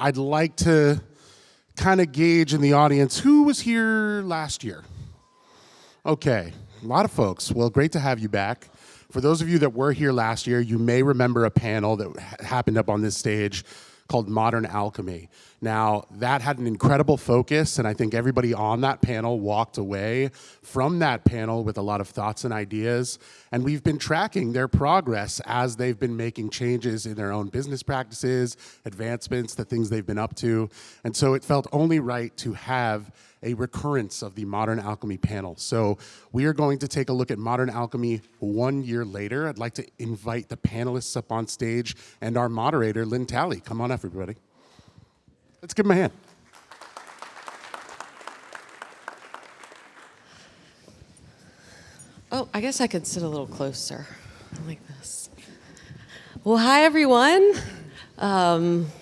I'd like to kind of gauge in the audience, who was here last year? Okay, a lot of folks. Well, great to have you back. For those of you that were here last year, you may remember a panel that happened up on this stage called Modern Alchemy. Now, that had an incredible focus, and I think everybody on that panel walked away from that panel with a lot of thoughts and ideas, and we've been tracking their progress as they've been making changes in their own business practices, advancements, the things they've been up to, and so it felt only right to have a recurrence of the Modern Alchemy panel. So we are going to take a look at Modern Alchemy 1 year later. I'd like to invite the panelists up on stage and our moderator, Lynn Talley. Come on up, everybody. Let's give him a hand. Oh, I guess I could sit a little closer, like this. Well, hi, everyone.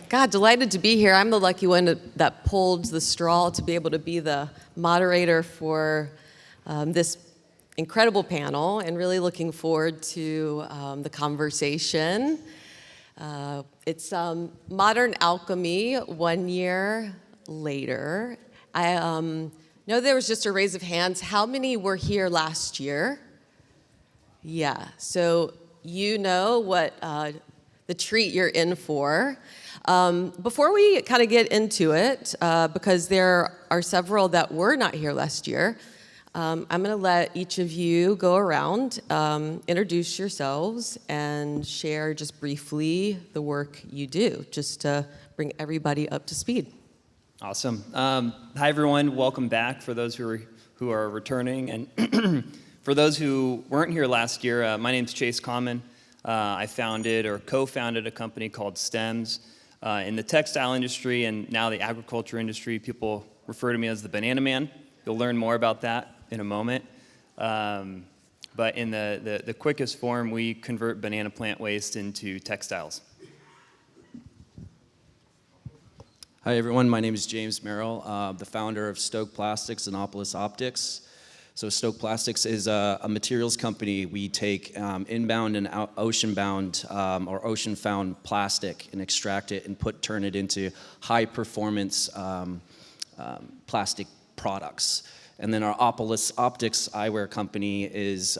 God, delighted to be here. I'm the lucky one that pulled the straw to be able to be the moderator for this incredible panel, and really looking forward to the conversation. It's Modern Alchemy 1 year later. I know there was just a raise of hands. How many were here last year? Yeah, so you know what the treat you're in for. Before we kind of get into it, because there are several that were not here last year, I'm going to let each of you go around, introduce yourselves, and share just briefly the work you do, just to bring everybody up to speed. Awesome. Hi, everyone. Welcome back for those who are returning. And for those who weren't here last year, my name's Chase Kahman. I founded or co-founded a company called STEMS in the textile industry and now the agriculture industry. People refer to me as the Banana Man. You'll learn more about that in a moment. But in the quickest form, we convert banana plant waste into textiles. Hi, everyone. My name is James Merrill, the founder of Stoked Plastics and Optics. So Stoked Plastics is a materials company. We take inbound and ocean-bound or ocean-found plastic and extract it and turn it into high-performance plastic products. And then our Optics eyewear company is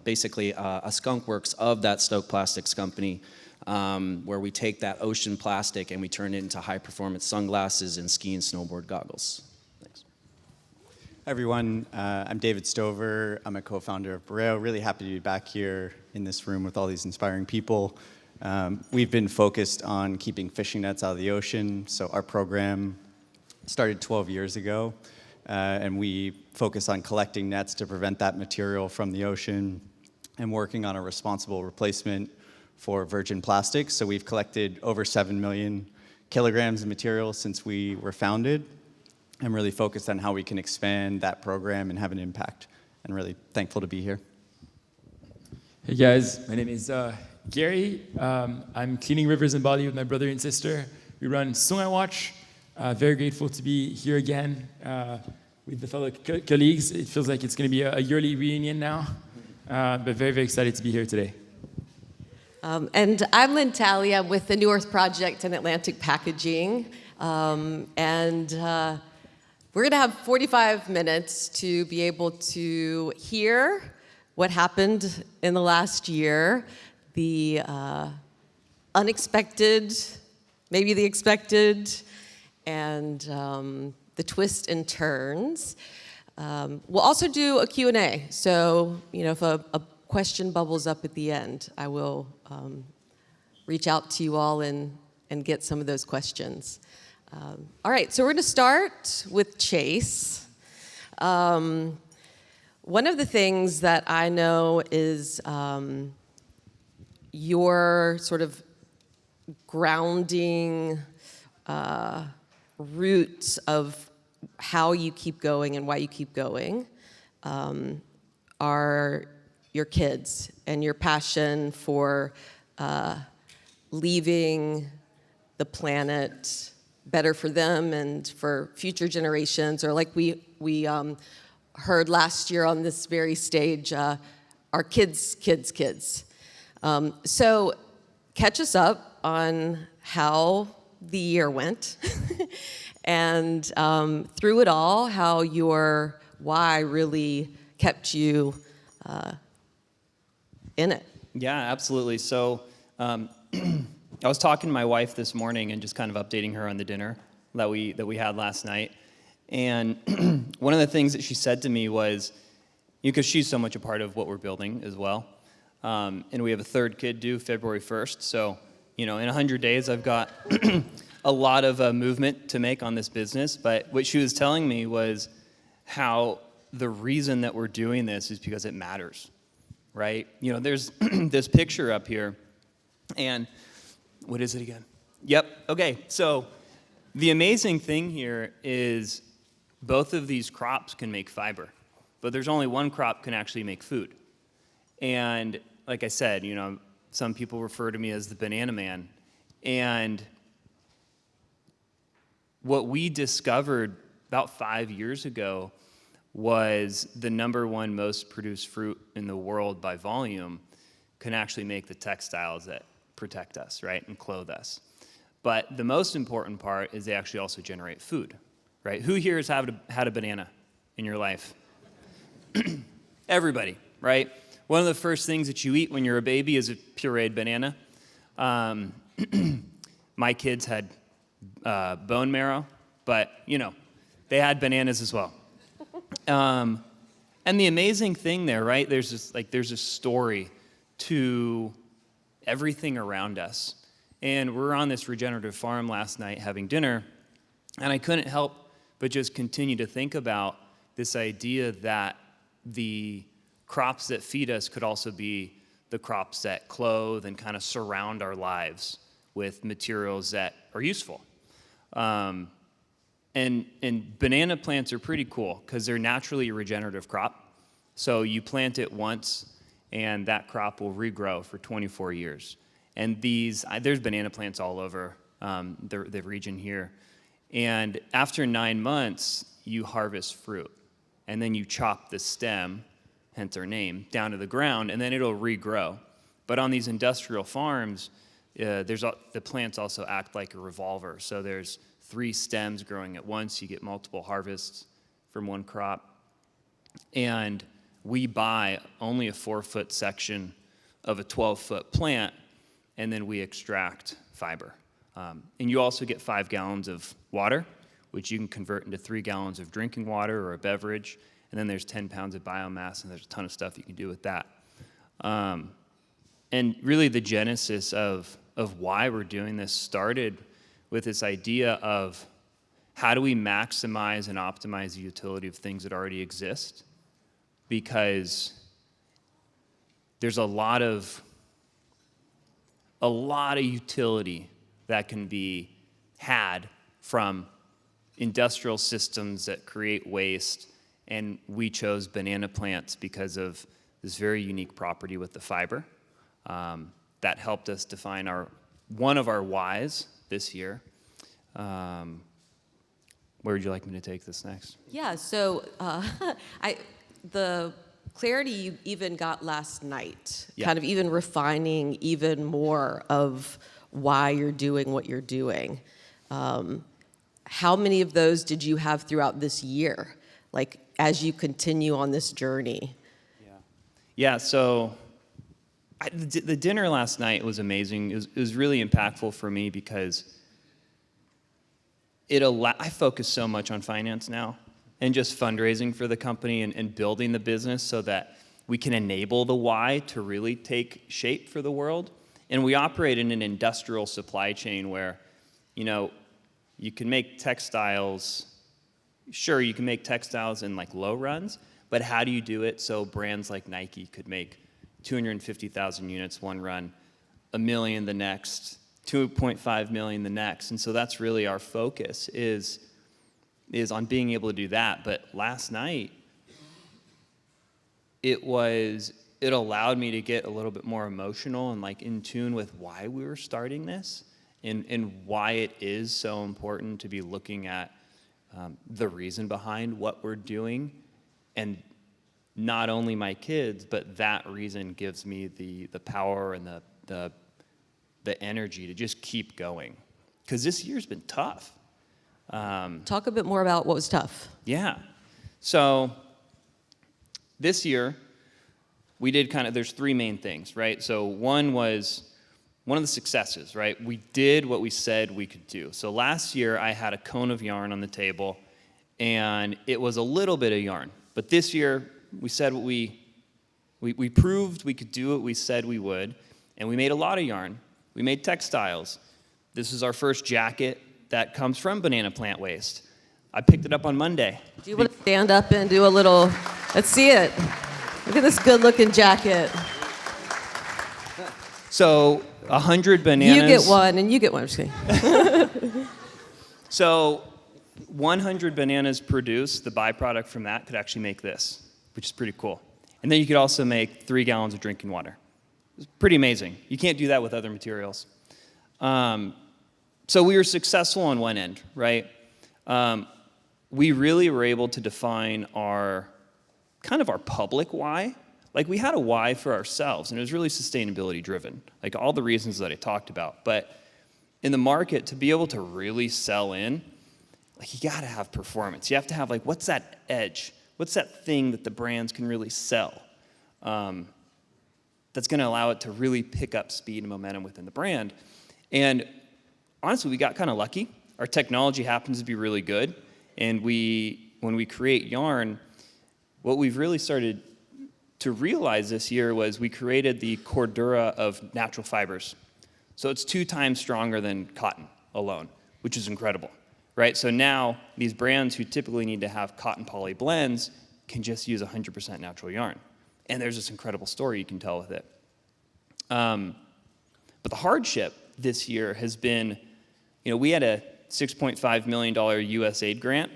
basically a skunk works of that Stoked Plastics company, where we take that ocean plastic and we turn it into high-performance sunglasses and ski and snowboard goggles. Hi, everyone. I'm David Stover. I'm a co-founder of Bureo. Really happy to be back here in this room with all these inspiring people. We've been focused on keeping fishing nets out of the ocean. So our program started 12 years ago, and we focus on collecting nets to prevent that material from the ocean and working on a responsible replacement for virgin plastics. So we've collected over 7 million kilograms of material since we were founded. I'm really focused on how we can expand that program and have an impact, and really thankful to be here. Hey guys, my name is Gary. I'm cleaning rivers in Bali with my brother and sister. We run Sungai Watch. Very grateful to be here again with the fellow colleagues. It feels like it's going to be a yearly reunion now, but very, very excited to be here today. And I'm Lynn Talley. I'm with the New Earth Project and Atlantic Packaging. We're going to have 45 minutes to be able to hear what happened in the last year, the unexpected, maybe the expected, and the twists and turns. We'll also do a Q&A. So, if a question bubbles up at the end, I will reach out to you all and get some of those questions. All right, so we're going to start with Chase. One of the things that I know is your sort of grounding roots of how you keep going and why you keep going are your kids and your passion for leaving the planet better for them and for future generations, or like we heard last year on this very stage, our kids' kids. So catch us up on how the year went, and through it all, how your why really kept you in it. Yeah, absolutely. So I was talking to my wife this morning and just kind of updating her on the dinner that we had last night. And one of the things that she said to me was, because she's so much a part of what we're building as well, and we have a third kid due February 1st. So, in 100 days, I've got a lot of movement to make on this business. But what she was telling me was how the reason that we're doing this is because it matters, right? There's this picture up here, and what is it again? Yep, okay. So the amazing thing here is both of these crops can make fiber, but there's only one crop can actually make food. And like I said, some people refer to me as the banana man. And what we discovered about 5 years ago was the number one most produced fruit in the world by volume can actually make the textiles that protect us, right, and clothe us. But the most important part is they actually also generate food, right? Who here has had a banana in your life? Everybody, right? One of the first things that you eat when you're a baby is a pureed banana. My kids had bone marrow, but, they had bananas as well. And the amazing thing there, right, there's a story to everything around us. And we're on this regenerative farm last night having dinner, and I couldn't help but just continue to think about this idea that the crops that feed us could also be the crops that clothe and kind of surround our lives with materials that are useful. And banana plants are pretty cool because they're naturally a regenerative crop. So you plant it once, and that crop will regrow for 24 years. And there's banana plants all over the region here. And after 9 months, you harvest fruit. And then you chop the stem, hence our name, down to the ground, and then it'll regrow. But on these industrial farms, the plants also act like a revolver. So there's 3 stems growing at once. You get multiple harvests from one crop. And we buy only a 4-foot section of a 12-foot plant, and then we extract fiber. And you also get 5 gallons of water, which you can convert into 3 gallons of drinking water or a beverage. And then there's 10 pounds of biomass, and there's a ton of stuff you can do with that. And really the genesis of why we're doing this started with this idea of how do we maximize and optimize the utility of things that already exist? Because there's a lot of utility that can be had from industrial systems that create waste, and we chose banana plants because of this very unique property with the fiber that helped us define one of our whys this year. Where would you like me to take this next? Yeah, so the clarity you even got last night, Yeah. kind of even refining even more of why you're doing what you're doing. How many of those did you have throughout this year, like as you continue on this journey? Yeah, so the dinner last night was amazing. It was really impactful for me because I focus so much on finance now and just fundraising for the company and building the business so that we can enable the why to really take shape for the world. And we operate in an industrial supply chain where, you can make textiles. Sure, you can make textiles in like low runs, but how do you do it so brands like Nike could make 250,000 units one run, 1 million the next, 2.5 million the next? And so that's really our focus is on being able to do that. But last night, it allowed me to get a little bit more emotional and like in tune with why we were starting this and why it is so important to be looking at the reason behind what we're doing. And not only my kids, but that reason gives me the power and the energy to just keep going. because this year's been tough. Talk a bit more about what was tough. Yeah. So this year, we did there's three main things, right? So one was one of the successes, right? We did what we said we could do. So last year, I had a cone of yarn on the table, and it was a little bit of yarn. But this year, we said what we proved we could do what we said we would, and we made a lot of yarn. We made textiles. This is our first jacket that comes from banana plant waste. I picked it up on Monday. Do you want to stand up and do a little, let's see it. Look at this good-looking jacket. So 100 bananas. You get one, and you get one. I'm just kidding. So 100 bananas produced, the byproduct from that could actually make this, which is pretty cool. And then you could also make 3 gallons of drinking water. It's pretty amazing. You can't do that with other materials. So we were successful on one end, right? We really were able to define our public why. Like, we had a why for ourselves, and it was really sustainability driven, like all the reasons that I talked about. But in the market, to be able to really sell in, like, you gotta have performance. You have to have, like, what's that edge? What's that thing that the brands can really sell? That's gonna allow it to really pick up speed and momentum within the brand. And honestly, we got kind of lucky. Our technology happens to be really good. And when we create yarn, what we've really started to realize this year was we created the cordura of natural fibers. So it's 2 times stronger than cotton alone, which is incredible, right? So now these brands who typically need to have cotton poly blends can just use 100% natural yarn. And there's this incredible story you can tell with it. But the hardship this year has been, we had a $6.5 million US aid grant.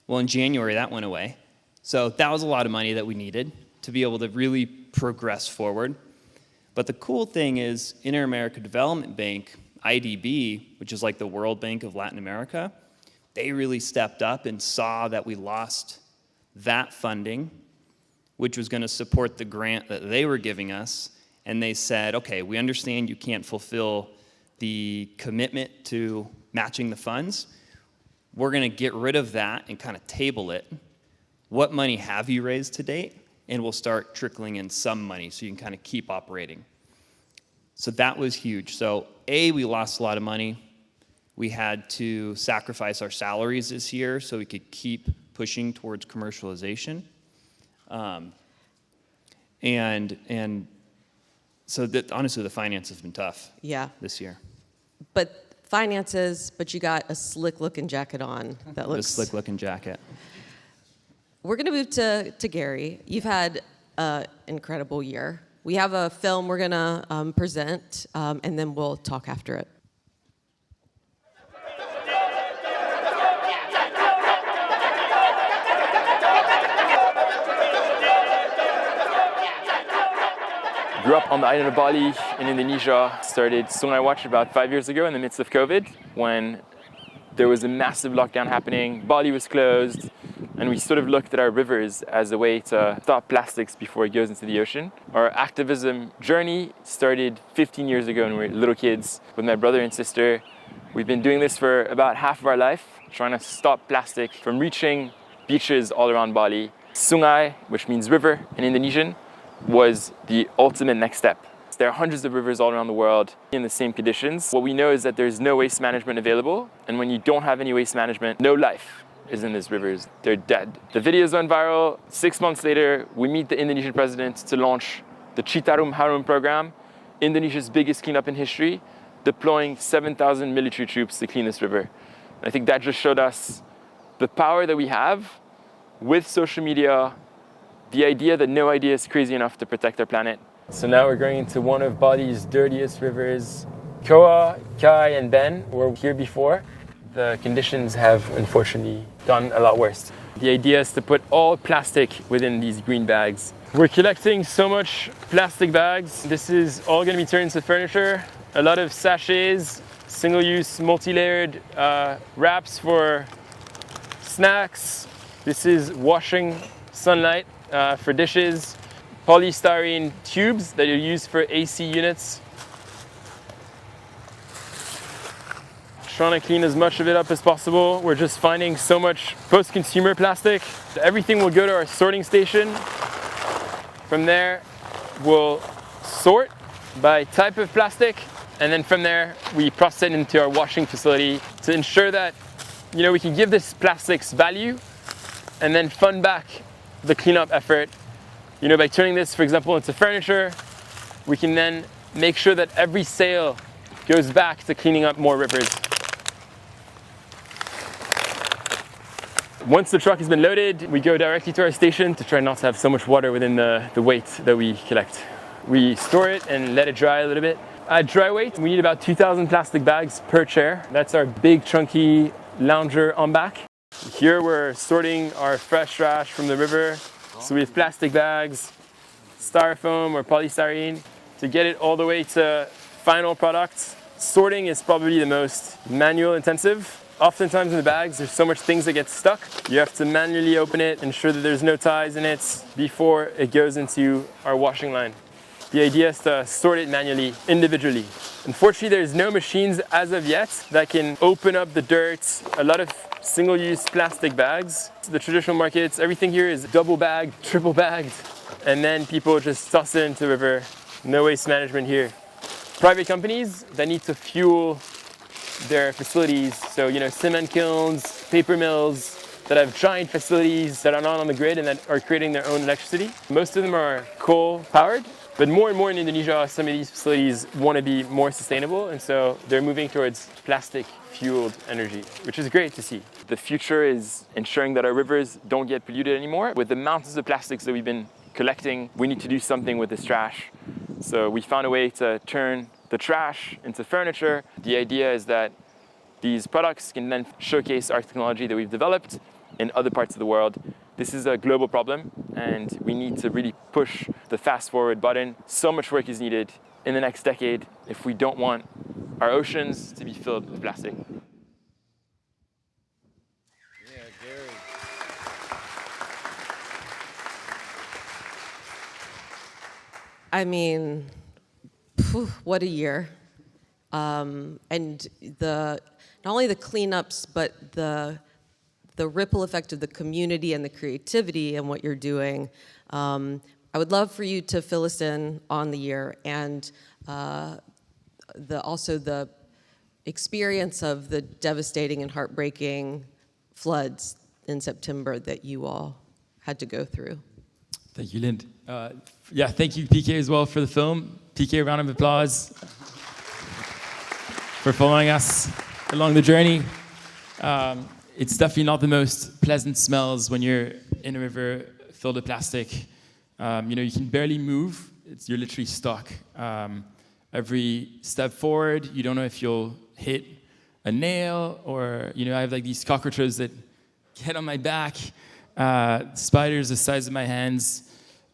Well, in January, that went away. So that was a lot of money that we needed to be able to really progress forward. But the cool thing is, Inter-America Development Bank, IDB, which is like the World Bank of Latin America, they really stepped up and saw that we lost that funding, which was going to support the grant that they were giving us. And they said, okay, we understand you can't fulfill the commitment to matching the funds. We're going to get rid of that and kind of table it. What money have you raised to date? And we'll start trickling in some money so you can kind of keep operating. So that was huge. So we lost a lot of money. We had to sacrifice our salaries this year so we could keep pushing towards commercialization. And so that, honestly, the finance has been tough this year. But finances, but you got a slick-looking jacket on that looks... A slick-looking jacket. We're going to move to Gary. You've had an incredible year. We have a film we're going to present, and then we'll talk after it. Grew up on the island of Bali in Indonesia. Started Sungai Watch about 5 years ago in the midst of COVID, when there was a massive lockdown happening. Bali was closed, and we sort of looked at our rivers as a way to stop plastics before it goes into the ocean. Our activism journey started 15 years ago when we were little kids with my brother and sister. We've been doing this for about half of our life, trying to stop plastic from reaching beaches all around Bali. Sungai, which means river in Indonesian, was the ultimate next step. There are hundreds of rivers all around the world in the same conditions. What we know is that there's no waste management available, and when you don't have any waste management, no life is in these rivers. They're dead. The videos went viral. 6 months later, we meet the Indonesian president to launch the Citarum Harum program, Indonesia's biggest cleanup in history, deploying 7,000 military troops to clean this river. And I think that just showed us the power that we have with social media, the idea that no idea is crazy enough to protect our planet. So now we're going into one of Bali's dirtiest rivers. Koa, Kai, and Ben were here before. The conditions have unfortunately gotten a lot worse. The idea is to put all plastic within these green bags. We're collecting so much plastic bags. This is all going to be turned into furniture. A lot of sachets, single-use, multi-layered wraps for snacks. This is washing sunlight for dishes. Polystyrene tubes that are used for AC units. trying to clean as much of it up as possible. We're just finding so much post-consumer plastic. Everything will go to our sorting station. From there, we'll sort by type of plastic, and then from there, we process it into our washing facility to ensure that, we can give this plastics value and then fund back the cleanup effort. By turning this, for example, into furniture, we can then make sure that every sale goes back to cleaning up more rivers. Once the truck has been loaded, we go directly to our station to try not to have so much water within the weight that we collect. We store it and let it dry a little bit. At dry weight, we need about 2,000 plastic bags per chair. That's our big, chunky lounger on back. Here we're sorting our fresh trash from the river. So we have plastic bags, styrofoam or polystyrene to get it all the way to final products. Sorting is probably the most manual intensive. Oftentimes in the bags, there's so much things that get stuck. You have to manually open it, ensure that there's no ties in it before it goes into our washing line. The idea is to sort it manually, individually. Unfortunately, there's no machines as of yet that can open up the dirt. A lot of single-use plastic bags. The traditional markets, everything here is double bagged, triple bagged, and then people just toss it into the river. No waste management here. Private companies that need to fuel their facilities, so cement kilns, paper mills that have giant facilities that are not on the grid and that are creating their own electricity. Most of them are coal powered, but more and more in Indonesia, some of these facilities want to be more sustainable, and so they're moving towards plastic fueled energy, which is great to see. The future is ensuring that our rivers don't get polluted anymore. With the mountains of plastics that we've been collecting, we need to do something with this trash. So we found a way to turn the trash into furniture. The idea is that these products can then showcase our technology that we've developed in other parts of the world. This is a global problem, and we need to really push the fast forward button. So much work is needed in the next decade if we don't want our oceans to be filled with plastic. I mean, what a year. And not only the cleanups, but the ripple effect of the community and the creativity and what you're doing. I would love for you to fill us in on the year and also the experience of the devastating and heartbreaking floods in September that you all had to go through. Thank you, Lind. Thank you, PK, as well, for the film. PK, round of applause for following us along the journey. It's definitely not the most pleasant smells when you're in a river filled with plastic. You can barely move. You're literally stuck. Every step forward, you don't know if you'll hit a nail or, I have like these cockroaches that get on my back, spiders the size of my hands.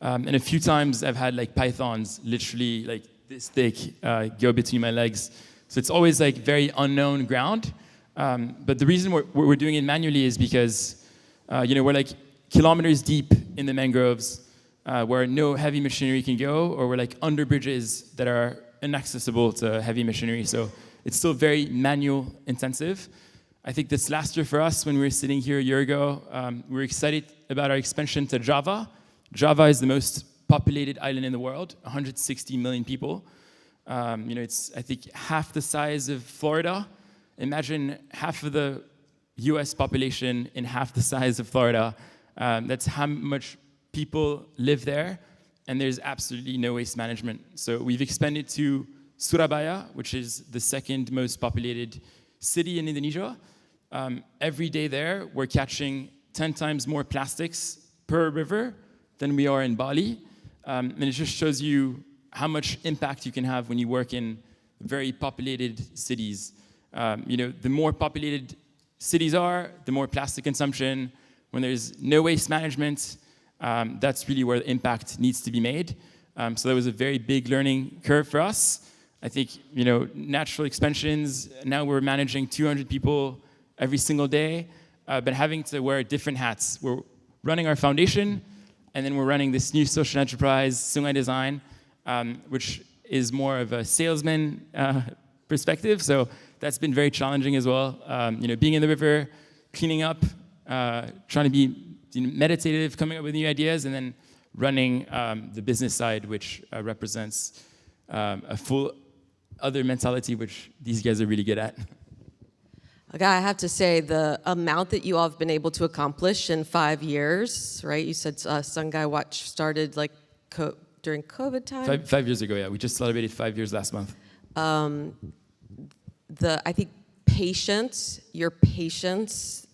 And a few times I've had like pythons literally like this thick go between my legs. So it's always like very unknown ground. But the reason we're doing it manually is because, we're like kilometers deep in the mangroves where no heavy machinery can go, or we're like under bridges that are inaccessible to heavy machinery. So it's still very manual intensive. I think this last year for us, when we were sitting here a year ago, we were excited about our expansion to Java. Java is the most populated island in the world, 160 million people. It's, I think, half the size of Florida. Imagine half of the US population in half the size of Florida. That's how much people live there, and there's absolutely no waste management. So we've expanded to Surabaya, which is the second most populated city in Indonesia. Every day there, we're catching 10 times more plastics per river than we are in Bali. And it just shows you how much impact you can have when you work in very populated cities. The more populated cities are, the more plastic consumption. When there's no waste management, that's really where the impact needs to be made. So that was a very big learning curve for us. I think, natural expansions, now we're managing 200 people every single day, but having to wear different hats. We're running our foundation, and then we're running this new social enterprise, Sungai Design, which is more of a salesman perspective. So that's been very challenging as well. Being in the river, cleaning up, trying to be meditative, coming up with new ideas, and then running the business side, which represents a full other mentality, which these guys are really good at. Okay, I have to say the amount that you all have been able to accomplish in 5 years, right? You said Sungai Watch started like during COVID time? 5 years ago, yeah. We just celebrated 5 years last month. I think your patience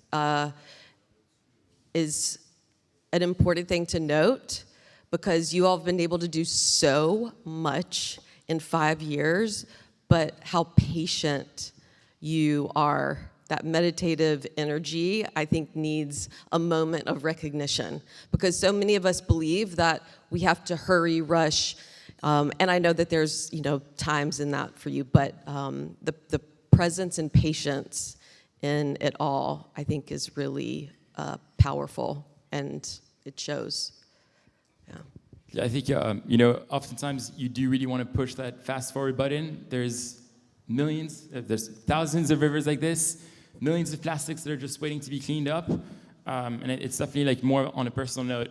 is an important thing to note, because you all have been able to do so much in 5 years, but how patient you are. That meditative energy, I think, needs a moment of recognition, because so many of us believe that we have to hurry, rush, and I know that there's times in that for you, but the presence and patience in it all, I think, is really powerful, and it shows. Yeah, I think oftentimes you do really want to push that fast forward button. There's thousands of rivers like this, millions of plastics that are just waiting to be cleaned up, and it's definitely like more on a personal note.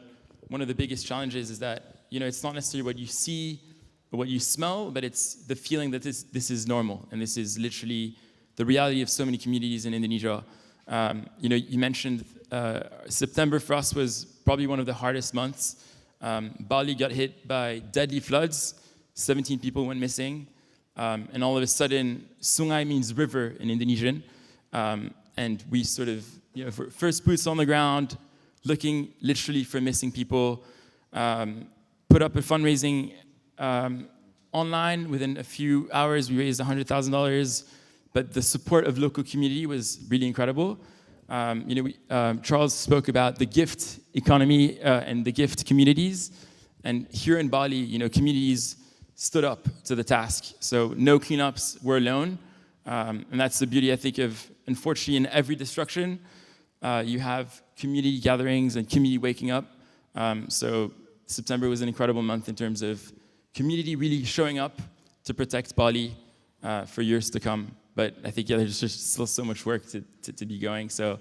One of the biggest challenges is that it's not necessarily what you see or what you smell, but it's the feeling that this is normal, and this is literally the reality of so many communities in Indonesia. You mentioned September for us was probably one of the hardest months. Bali got hit by deadly floods. 17 people went missing. And all of a sudden, Sungai means river in Indonesian. And we sort of, first boots on the ground, looking literally for missing people, put up a fundraising online. Within a few hours, we raised $100,000. But the support of local community was really incredible. Charles spoke about the gift economy and the gift communities. And here in Bali, communities stood up to the task. So no cleanups were alone. And that's the beauty, I think, of, unfortunately, in every destruction, you have community gatherings and community waking up. So September was an incredible month in terms of community really showing up to protect Bali for years to come. But I think, there's just still so much work to be going. So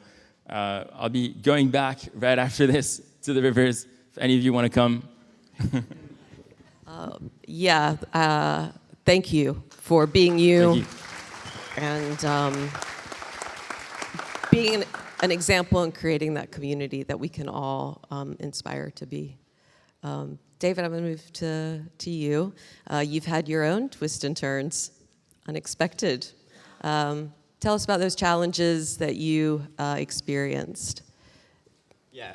I'll be going back right after this to the rivers, if any of you want to come. Thank you for being you. Thank you. And being an example and creating that community that we can all inspire to be. David, I'm going to move to you. You've had your own twists and turns, unexpected. Tell us about those challenges that you experienced. Yeah,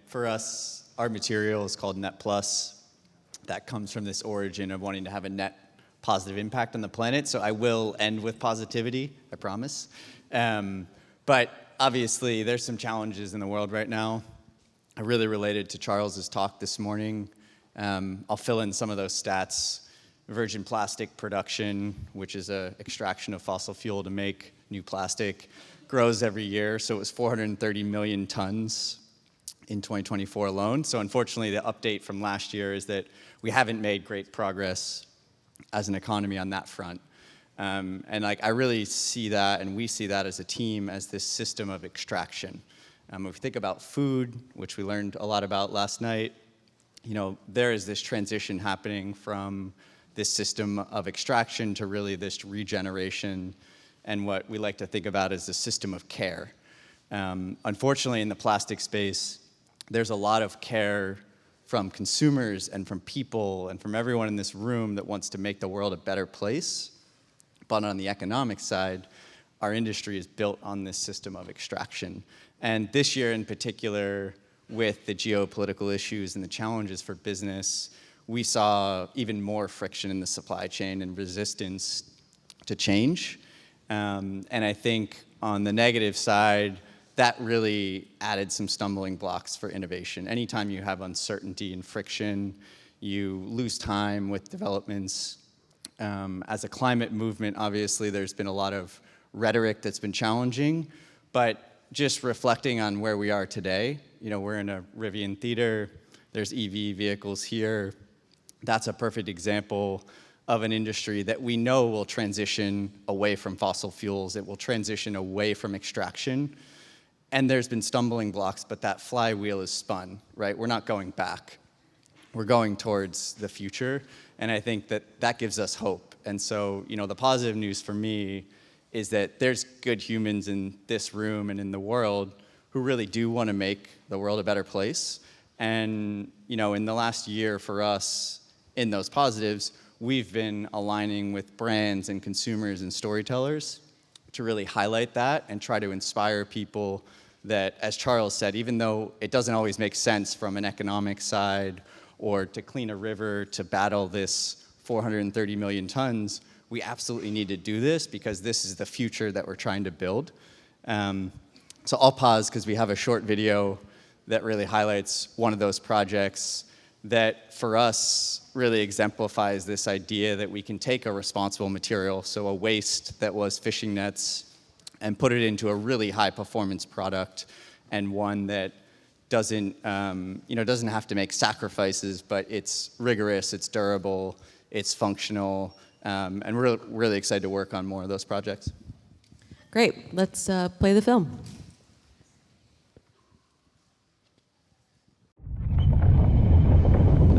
for us, our material is called Net Plus. That comes from this origin of wanting to have a net positive impact on the planet. So I will end with positivity, I promise. But obviously, there's some challenges in the world right now. I really related to Charles's talk this morning. I'll fill in some of those stats. Virgin plastic production, which is an extraction of fossil fuel to make new plastic, grows every year. So it was 430 million tons in 2024 alone. So unfortunately, the update from last year is that we haven't made great progress as an economy on that front. And I really see that, and we see that as a team, as this system of extraction. If we think about food, which we learned a lot about last night, there is this transition happening from this system of extraction to really this regeneration, and what we like to think about as a system of care. Unfortunately, in the plastic space, there's a lot of care from consumers and from people and from everyone in this room that wants to make the world a better place. But on the economic side, our industry is built on this system of extraction. And this year in particular, with the geopolitical issues and the challenges for business, we saw even more friction in the supply chain and resistance to change. And I think on the negative side, that really added some stumbling blocks for innovation. Anytime you have uncertainty and friction, you lose time with developments. As a climate movement, obviously, there's been a lot of rhetoric that's been challenging, but just reflecting on where we are today, we're in a Rivian theater, there's EV vehicles here. That's a perfect example of an industry that we know will transition away from fossil fuels. It will transition away from extraction. And there's been stumbling blocks, but that flywheel is spun, right? We're not going back. We're going towards the future. And I think that that gives us hope. And so, the positive news for me is that there's good humans in this room and in the world who really do want to make the world a better place. And, in the last year for us, in those positives, we've been aligning with brands and consumers and storytellers to really highlight that and try to inspire people that, as Charles said, even though it doesn't always make sense from an economic side or to clean a river to battle this 430 million tons, we absolutely need to do this because this is the future that we're trying to build. So I'll pause because we have a short video that really highlights one of those projects that for us really exemplifies this idea that we can take a responsible material, so a waste that was fishing nets, and put it into a really high performance product, and one that doesn't have to make sacrifices, but it's rigorous, it's durable, it's functional, and we're really excited to work on more of those projects. Great, let's play the film.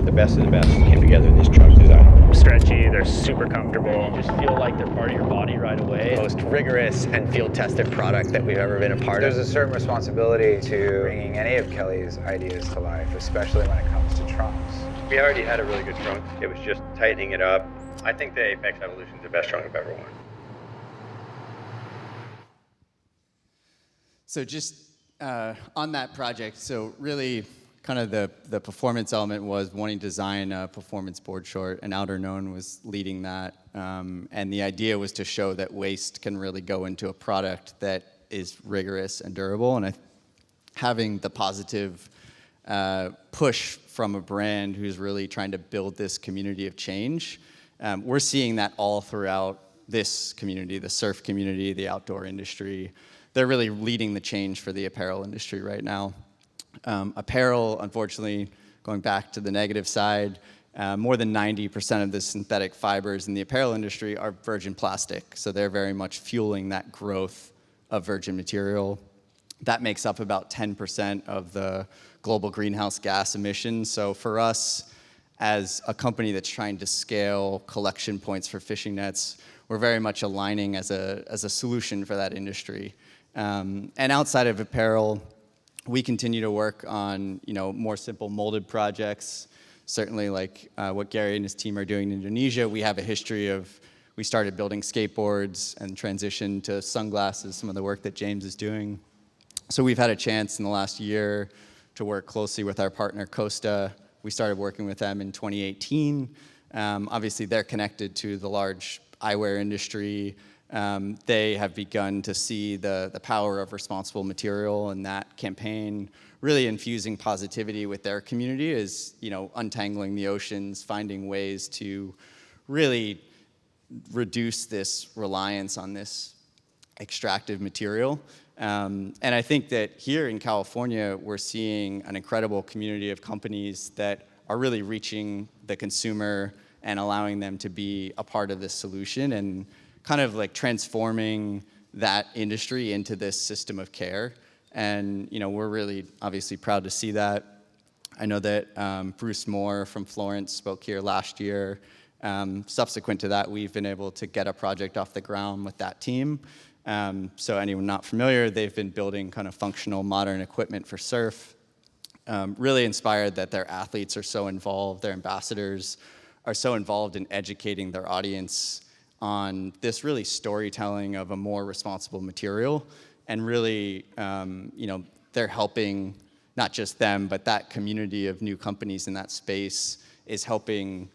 The best of the best came together in this truck design. Stretchy, they're super comfortable. You just feel like they're part of your body right away. Most rigorous and field-tested product that we've ever been a part of. There's a certain responsibility to bringing any of Kelly's ideas to life, especially when it comes to trunks. We already had a really good trunk. It was just tightening it up. I think the Apex Evolution is the best trunk I've ever worn. So just on that project, so really kind of the performance element was wanting to design a performance board short, and Outer Known was leading that. And the idea was to show that waste can really go into a product that is rigorous and durable. And having the positive push from a brand who's really trying to build this community of change, we're seeing that all throughout this community, the surf community, the outdoor industry. They're really leading the change for the apparel industry right now. Apparel, unfortunately, going back to the negative side, more than 90% of the synthetic fibers in the apparel industry are virgin plastic. So they're very much fueling that growth of virgin material. That makes up about 10% of the global greenhouse gas emissions. So for us, as a company that's trying to scale collection points for fishing nets, we're very much aligning as a solution for that industry. And outside of apparel, we continue to work on more simple molded projects. Certainly like what Gary and his team are doing in Indonesia. We have a history of, we started building skateboards and transitioned to sunglasses, some of the work that James is doing. So we've had a chance in the last year to work closely with our partner Costa. We started working with them in 2018. Obviously they're connected to the large eyewear industry. They have begun to see the power of responsible material, and that campaign really infusing positivity with their community is, untangling the oceans, finding ways to really reduce this reliance on this extractive material. And I think that here in California, we're seeing an incredible community of companies that are really reaching the consumer and allowing them to be a part of this solution and kind of like transforming that industry into this system of care. And we're really obviously proud to see that. I know that Bruce Moore from Florence spoke here last year. Subsequent to that, we've been able to get a project off the ground with that team. So anyone not familiar, they've been building kind of functional modern equipment for surf. Really inspired that their athletes are so involved, their ambassadors are so involved in educating their audience on this really storytelling of a more responsible material. And really, they're helping not just them, but that community of new companies in that space is helping,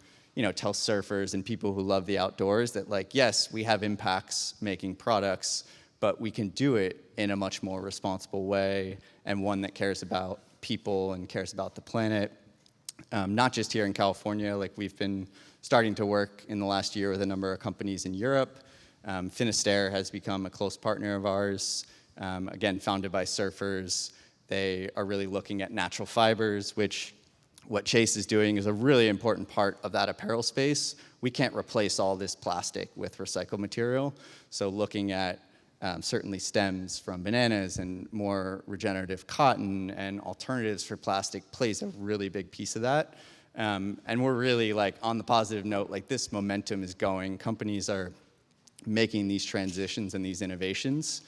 tell surfers and people who love the outdoors that yes, we have impacts making products, but we can do it in a much more responsible way and one that cares about people and cares about the planet. Not just here in California, we've been starting to work in the last year with a number of companies in Europe. Finisterre has become a close partner of ours. Again, founded by surfers. They are really looking at natural fibers, which what Chase is doing is a really important part of that apparel space. We can't replace all this plastic with recycled material. So looking at certainly stems from bananas and more regenerative cotton and alternatives for plastic plays a really big piece of that. And we're really like on the positive note, like this momentum is going. Companies are making these transitions and these innovations.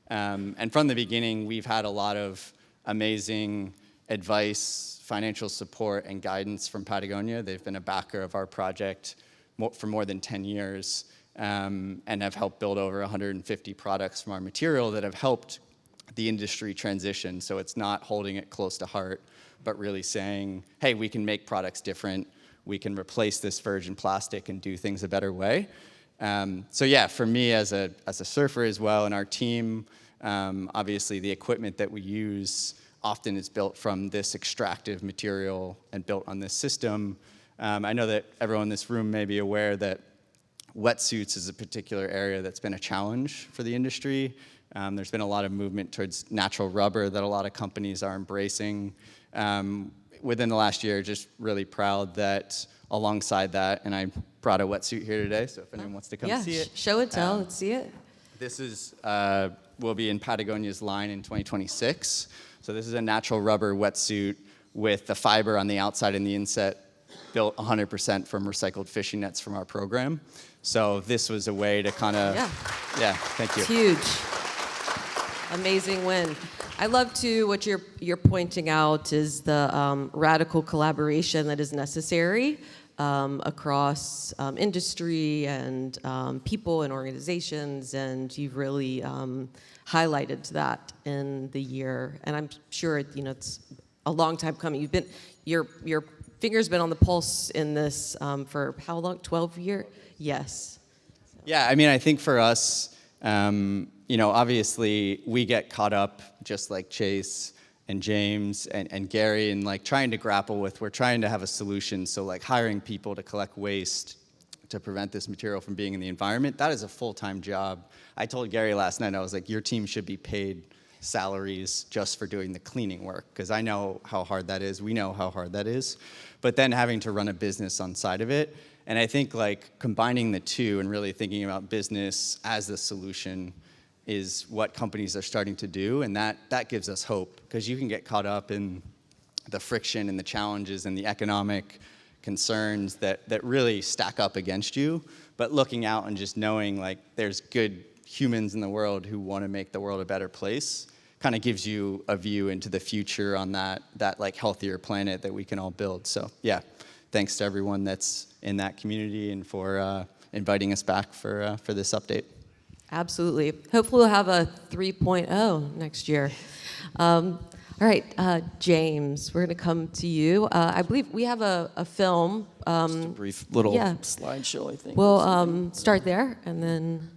And from the beginning, we've had a lot of amazing advice, financial support, and guidance from Patagonia. They've been a backer of our project for more than 10 years and have helped build over 150 products from our material that have helped the industry transition. So it's not holding it close to heart, but really saying, hey, we can make products different. We can replace this virgin plastic and do things a better way. So yeah, for me as a surfer as well, and our team, obviously the equipment that we use often is built from this extractive material and built on this system. I know that everyone in this room may be aware that wetsuits is a particular area that's been a challenge for the industry. There's been a lot of movement towards natural rubber that a lot of companies are embracing. Within the last year, just really proud that alongside that, and I brought a wetsuit here today, so if anyone wants to come see it. Show and tell, let's see it. This is will be in Patagonia's line in 2026. So this is a natural rubber wetsuit with the fiber on the outside and the inset built 100% from recycled fishing nets from our program. So this was a way to kind of, yeah, thank you. It's huge. Amazing win. I love too what you're pointing out is the radical collaboration that is necessary across industry and people and organizations, and you've really highlighted that in the year. And I'm sure it's a long time coming. You've been your finger's been on the pulse in this for how long? 12 years? Yes. Yeah, I mean, I think for us, obviously we get caught up just like Chase and James and Gary and like trying to grapple with, we're trying to have a solution. So like hiring people to collect waste to prevent this material from being in the environment, that is a full-time job. I told Gary last night, I was like, your team should be paid salaries just for doing the cleaning work, because I know how hard that is. We know how hard that is. But then having to run a business on side of it. And I think like combining the two and really thinking about business as the solution is what companies are starting to do. And that gives us hope, because you can get caught up in the friction and the challenges and the economic concerns that really stack up against you. But looking out and just knowing like there's good humans in the world who want to make the world a better place kind of gives you a view into the future on that like healthier planet that we can all build. So yeah, thanks to everyone that's in that community and for inviting us back for this update. Absolutely. Hopefully we'll have a 3.0 next year. All right, James, we're going to come to you. I believe we have a film. Just a brief little slideshow, I think. We'll start there, and then...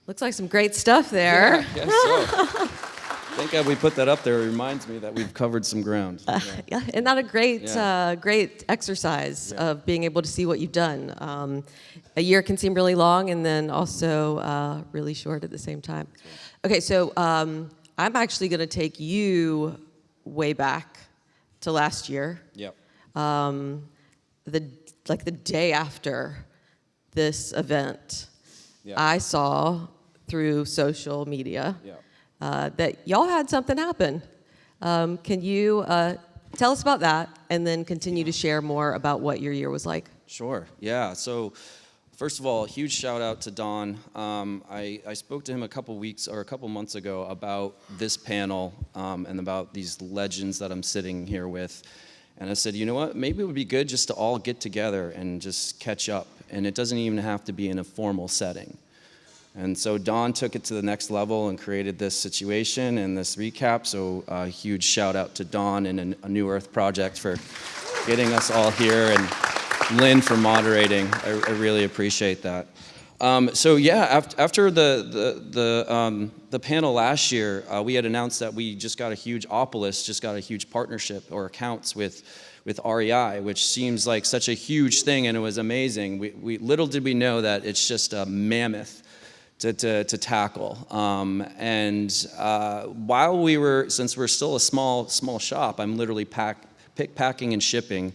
Looks like some great stuff there. Yeah, so. Thank God we put that up there. It reminds me that we've covered some ground. Yeah, isn't that a great exercise of being able to see what you've done? A year can seem really long, and then also really short at the same time. Okay, so I'm actually going to take you way back to last year. Yep. The day after this event, I saw through social media that y'all had something happen. Can you tell us about that and then continue to share more about what your year was like? Sure, yeah. So first of all, a huge shout out to Don. I spoke to him a couple months ago about this panel and about these legends that I'm sitting here with. And I said, you know what, maybe it would be good just to all get together and just catch up. And it doesn't even have to be in a formal setting. And so Don took it to the next level and created this situation and this recap. So a huge shout out to Don and a New Earth Project for getting us all here, and Lynn for moderating. I really appreciate that. So yeah, after the panel last year, we had announced that we just got a huge partnership or accounts with REI, which seems like such a huge thing, and it was amazing. We little did we know that it's just a mammoth to tackle. While we were, since we're still a small shop, I'm literally packing and shipping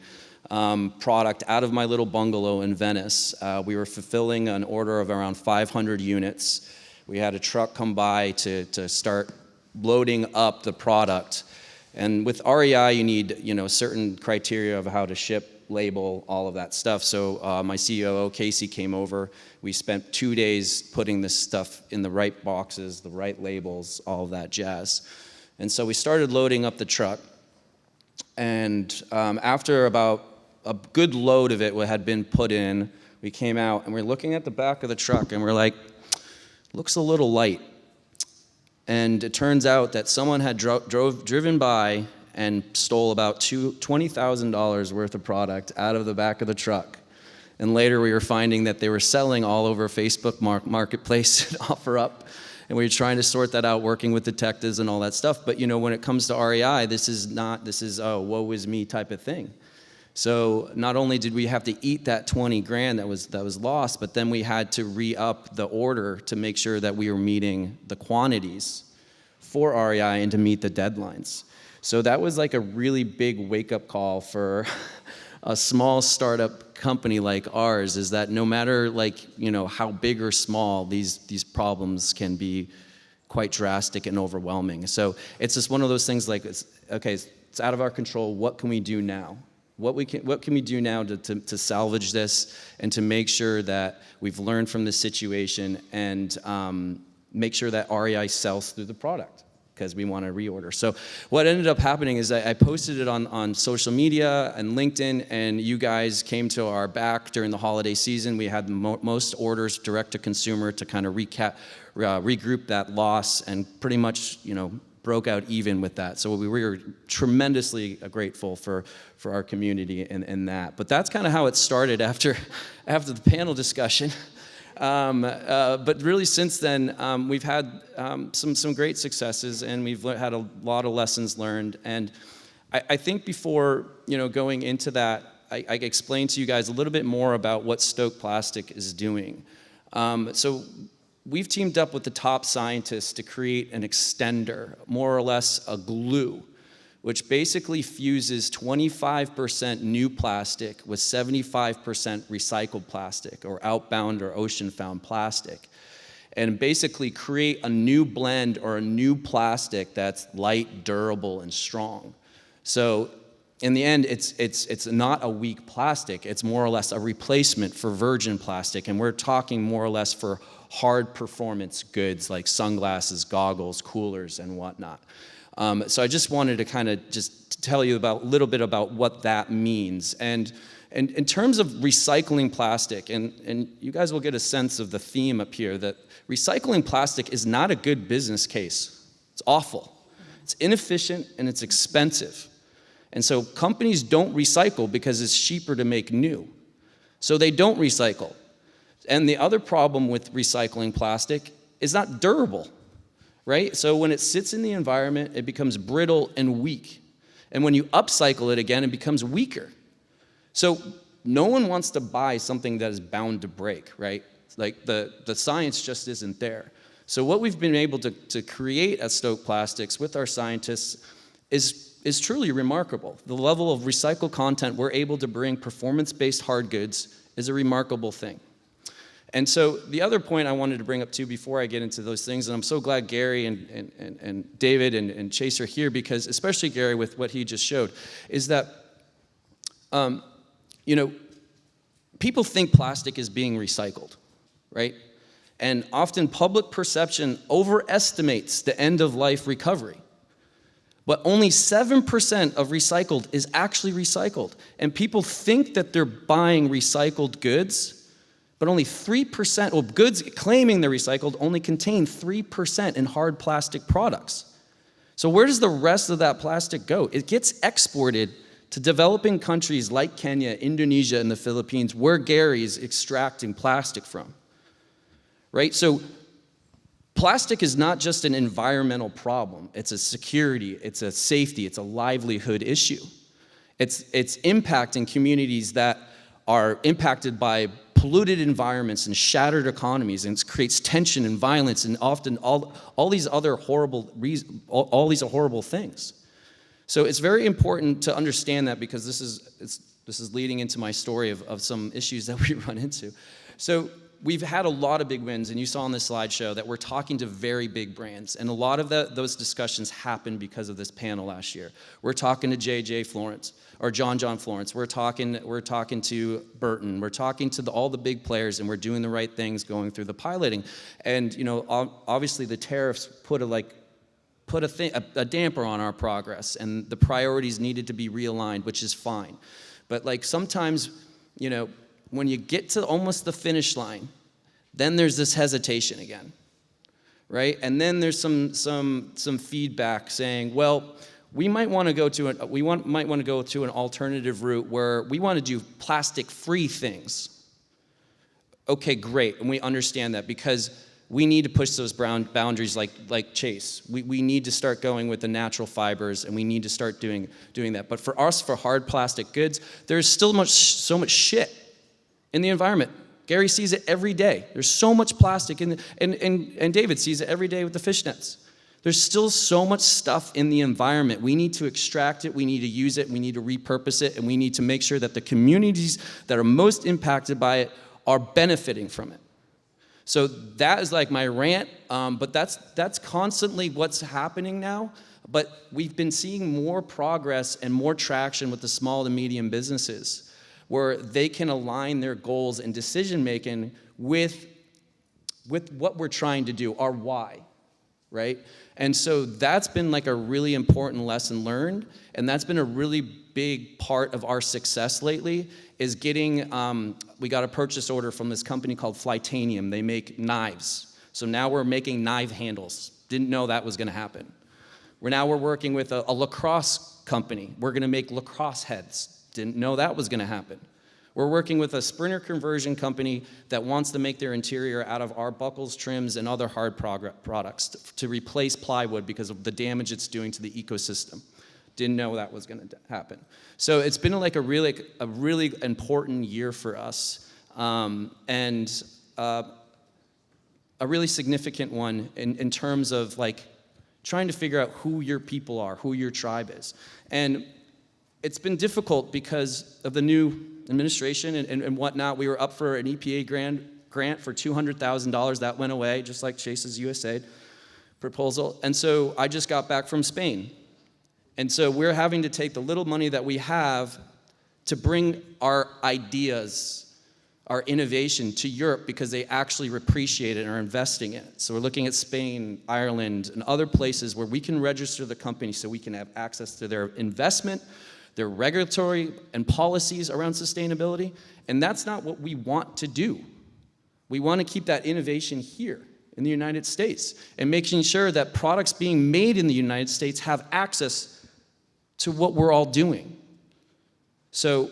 product out of my little bungalow in Venice. We were fulfilling an order of around 500 units. We had a truck come by to start loading up the product. And with REI, you need certain criteria of how to ship, label, all of that stuff. So my COO, Casey, came over. We spent 2 days putting this stuff in the right boxes, the right labels, all of that jazz. And so we started loading up the truck. And after about a good load of it had been put in, we came out and we're looking at the back of the truck and we're like, looks a little light. And it turns out that someone had driven by and stole about $20,000 worth of product out of the back of the truck. And later we were finding that they were selling all over Facebook Marketplace and OfferUp. And we were trying to sort that out, working with detectives and all that stuff. But when it comes to REI, this is oh, woe is me type of thing. So not only did we have to eat that 20 grand that was lost, but then we had to re-up the order to make sure that we were meeting the quantities for REI and to meet the deadlines. So that was like a really big wake-up call for a small startup company like ours, is that no matter how big or small, these problems can be quite drastic and overwhelming. So it's just one of those things like, it's out of our control. What can we do now? What can we do now to salvage this and to make sure that we've learned from this situation and make sure that REI sells through the product, because we want to reorder. So what ended up happening is I posted it on social media and LinkedIn, and you guys came to our back during the holiday season. We had most orders direct to consumer to kind of regroup that loss, and pretty much broke out even with that. So we were tremendously grateful for our community in that. But that's kind of how it started after the panel discussion. But really since then, we've had some great successes, and we've had a lot of lessons learned. And I think before going into that, I explained to you guys a little bit more about what Stoked Plastic is doing. So we've teamed up with the top scientists to create an extender, more or less a glue, which basically fuses 25% new plastic with 75% recycled plastic, or outbound or ocean-found plastic, and basically create a new blend or a new plastic that's light, durable, and strong. So in the end, it's not a weak plastic. It's more or less a replacement for virgin plastic, and we're talking more or less for hard performance goods like sunglasses, goggles, coolers, and whatnot. So I just wanted to kind of just tell you a little bit about what that means. And in terms of recycling plastic, and you guys will get a sense of the theme up here, that recycling plastic is not a good business case. It's awful. It's inefficient and it's expensive. And so companies don't recycle because it's cheaper to make new. So they don't recycle. And the other problem with recycling plastic is not durable, right? So when it sits in the environment, it becomes brittle and weak. And when you upcycle it again, it becomes weaker. So no one wants to buy something that is bound to break, right? Like the science just isn't there. So what we've been able to create at Stoked Plastics with our scientists is truly remarkable. The level of recycled content we're able to bring, performance-based hard goods, is a remarkable thing. And so the other point I wanted to bring up too before I get into those things, and I'm so glad Gary and David and Chase are here, because especially Gary with what he just showed, is that, people think plastic is being recycled, right? And often public perception overestimates the end-of-life recovery. But only 7% of recycled is actually recycled. And people think that they're buying recycled goods, but only 3%, well, goods claiming they're recycled only contain 3% in hard plastic products. So where does the rest of that plastic go? It gets exported to developing countries like Kenya, Indonesia, and the Philippines, where Gary's extracting plastic from, right? So plastic is not just an environmental problem. It's a security, it's a safety, it's a livelihood issue. It's impacting communities that are impacted by polluted environments and shattered economies, and it creates tension and violence and often all these other horrible things. So it's very important to understand that, because this is leading into my story of some issues that we run into. So we've had a lot of big wins, and you saw on this slideshow that we're talking to very big brands, and a lot of those discussions happened because of this panel last year. We're talking to J.J. Florence, or John Florence. We're talking to Burton. We're talking to all the big players, and we're doing the right things, going through the piloting. And obviously the tariffs put a damper on our progress, and the priorities needed to be realigned, which is fine. But sometimes, when you get to almost the finish line, then there's this hesitation again, right? And then there's some feedback saying, well, we might want to go to an alternative route where we want to do plastic-free things. Okay, great, and we understand that, because we need to push those boundaries like Chase. We need to start going with the natural fibers, and we need to start doing that. But for us, for hard plastic goods, there's still so much shit in the environment. Gary sees it every day. There's so much plastic, and David sees it every day with the fish nets. There's still so much stuff in the environment. We need to extract it, we need to use it, we need to repurpose it, and we need to make sure that the communities that are most impacted by it are benefiting from it. So that is like my rant, but that's constantly what's happening now. But we've been seeing more progress and more traction with the small to medium businesses, where they can align their goals and decision making with what we're trying to do, our why, right? And so that's been like a really important lesson learned, and that's been a really big part of our success lately, is getting, we got a purchase order from this company called Flytanium. They make knives. So now we're making knife handles. Didn't know that was gonna happen. We're working with a lacrosse company. We're gonna make lacrosse heads. Didn't know that was gonna happen. We're working with a sprinter conversion company that wants to make their interior out of our buckles, trims, and other hard products to replace plywood because of the damage it's doing to the ecosystem. Didn't know that was going to happen. So it's been like a really important year for us, and a really significant one in terms of like trying to figure out who your people are, who your tribe is. And it's been difficult because of the new administration and whatnot. We were up for an EPA grant for $200,000. That went away, just like Chase's USAID proposal. And so I just got back from Spain. And so we're having to take the little money that we have to bring our ideas, our innovation to Europe, because they actually appreciate it and are investing in it. So we're looking at Spain, Ireland, and other places where we can register the company so we can have access to their investment, their regulatory and policies around sustainability. And that's not what we want to do. We want to keep that innovation here in the United States and making sure that products being made in the United States have access to what we're all doing. So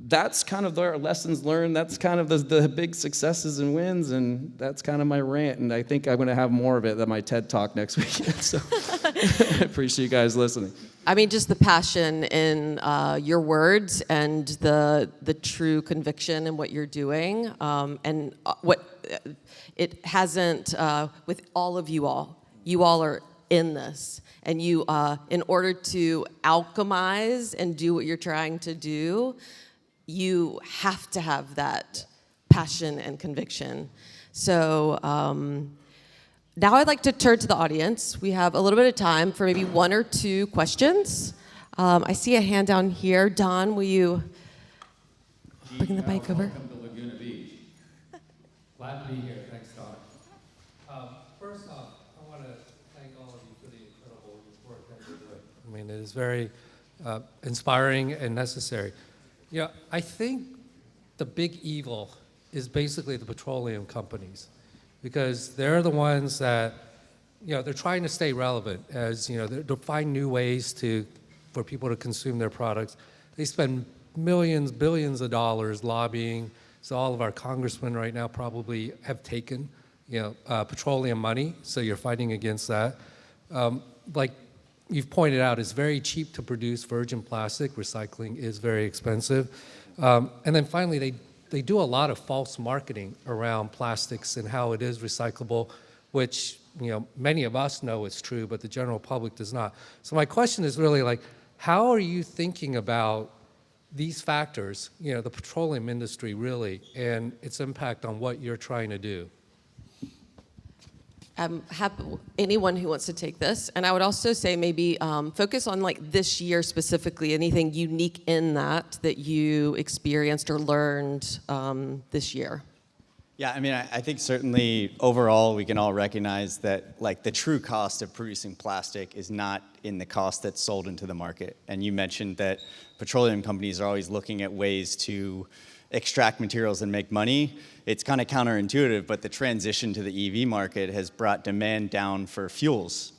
that's kind of our lessons learned. That's kind of the big successes and wins, and that's kind of my rant. And I think I'm going to have more of it at my TED Talk next weekend. So I appreciate you guys listening. I mean, just the passion in your words and the true conviction in what you're doing, and what it hasn't with all of you all are in this. And you, in order to alchemize and do what you're trying to do, you have to have that passion and conviction. So now I'd like to turn to the audience. We have a little bit of time for maybe 1 or 2 questions. I see a hand down here. Don, will you bring the mic over? Welcome to Laguna Beach. Glad to be here. Thanks, Don. First off, I want to thank all of you for the incredible work that you're doing. I mean, it is very inspiring and necessary. Yeah, I think the big evil is basically the petroleum companies, because they're the ones that, they're trying to stay relevant, as they'll find new ways for people to consume their products. They spend millions, billions of dollars lobbying. So all of our congressmen right now probably have taken, petroleum money. So you're fighting against that. Like you've pointed out, it's very cheap to produce virgin plastic. Recycling is very expensive. And then finally, they do a lot of false marketing around plastics and how it is recyclable, which many of us know is true, but the general public does not. So my question is really like, how are you thinking about these factors, the petroleum industry really, and its impact on what you're trying to do? I'm happy, anyone who wants to take this. And I would also say maybe focus on like this year specifically, anything unique in that you experienced or learned this year. Yeah, I mean, I think certainly overall we can all recognize that like the true cost of producing plastic is not in the cost that's sold into the market. And you mentioned that petroleum companies are always looking at ways to extract materials and make money. It's kind of counterintuitive, but the transition to the EV market has brought demand down for fuels.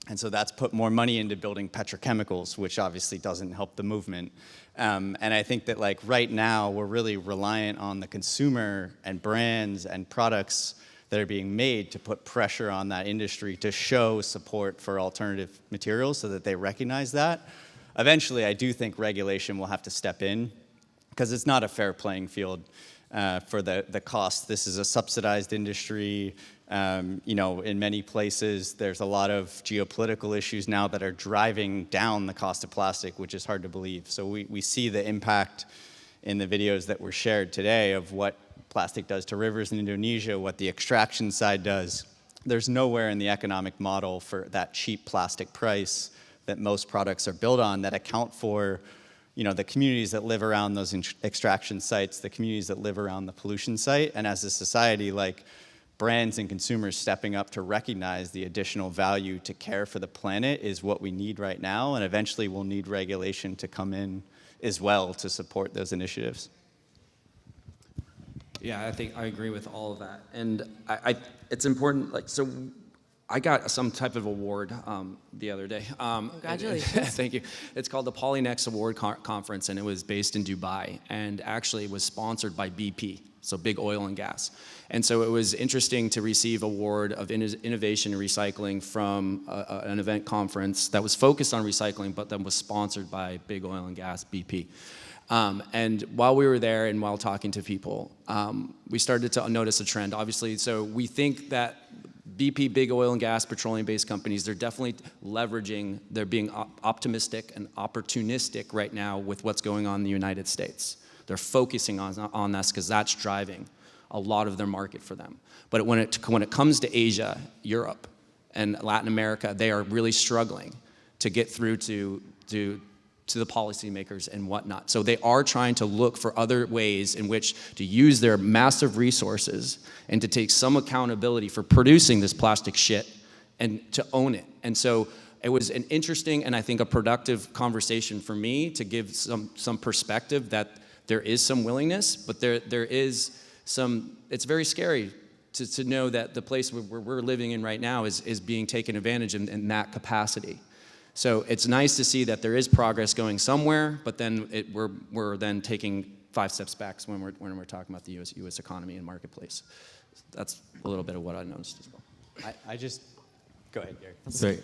And so that's put more money into building petrochemicals, which obviously doesn't help the movement. And I think that like right now we're really reliant on the consumer and brands and products that are being made to put pressure on that industry to show support for alternative materials so that they recognize that. Eventually, I do think regulation will have to step in because it's not a fair playing field for the cost. This is a subsidized industry. In many places, there's a lot of geopolitical issues now that are driving down the cost of plastic, which is hard to believe. So we see the impact in the videos that were shared today of what plastic does to rivers in Indonesia, what the extraction side does. There's nowhere in the economic model for that cheap plastic price that most products are built on that account for the communities that live around those extraction sites, the communities that live around the pollution site. And as a society, like brands and consumers stepping up to recognize the additional value to care for the planet is what we need right now. And eventually we'll need regulation to come in as well to support those initiatives. Yeah, I think I agree with all of that. And it's important, so I got some type of award the other day. Congratulations. Thank you. It's called the Polynex Award Conference, and it was based in Dubai, and actually it was sponsored by BP, so big oil and gas. And so it was interesting to receive award of innovation and recycling from an event conference that was focused on recycling, but then was sponsored by big oil and gas, BP. And while we were there and while talking to people, we started to notice a trend, obviously. So we think that BP, big oil and gas, petroleum-based companies, they're definitely leveraging, they're being optimistic and opportunistic right now with what's going on in the United States. They're focusing on this because that's driving a lot of their market for them. But when it comes to Asia, Europe, and Latin America, they are really struggling to get through to the policymakers and whatnot. So they are trying to look for other ways in which to use their massive resources and to take some accountability for producing this plastic shit and to own it. And so it was an interesting and I think a productive conversation for me to give some perspective that there is some willingness, but there is some, it's very scary to know that the place where we're living in right now is being taken advantage in that capacity. So it's nice to see that there is progress going somewhere, but then we're then taking 5 steps back when we're talking about the U.S. economy and marketplace. That's a little bit of what I noticed as well. I just, go ahead, Gary. Sorry.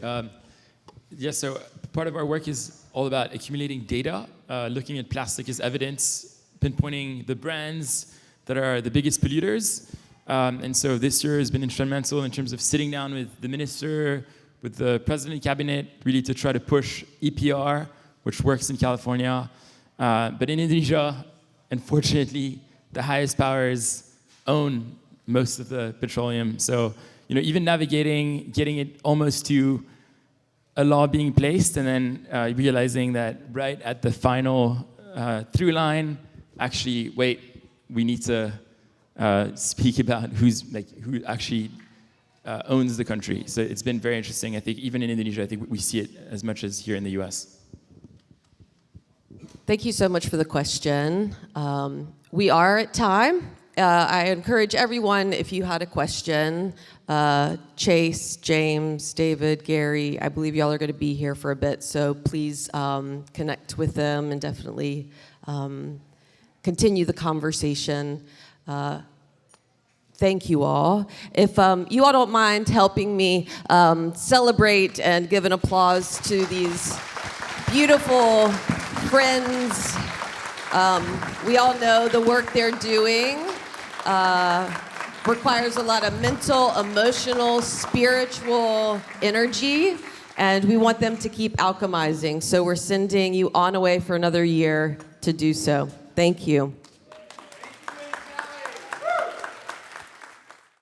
Yeah, so part of our work is all about accumulating data, looking at plastic as evidence, pinpointing the brands that are the biggest polluters. And so this year has been instrumental in terms of sitting down with the minister, with the president cabinet, really to try to push EPR, which works in California. But in Indonesia, unfortunately, the highest powers own most of the petroleum. So, even navigating, getting it almost to a law being placed, and then realizing that right at the final through line, actually, wait, we need to speak about who actually owns the country. So it's been very interesting. I think even in Indonesia, I think we see it as much as here in the US. Thank you so much for the question. We are at time. I encourage everyone, if you had a question, Chase, James, David, Gary, I believe y'all are going to be here for a bit, so please connect with them and definitely continue the conversation. Thank you all. If you all don't mind helping me celebrate and give an applause to these beautiful friends. We all know the work they're doing requires a lot of mental, emotional, spiritual energy, and we want them to keep alchemizing. So we're sending you on away for another year to do so. Thank you.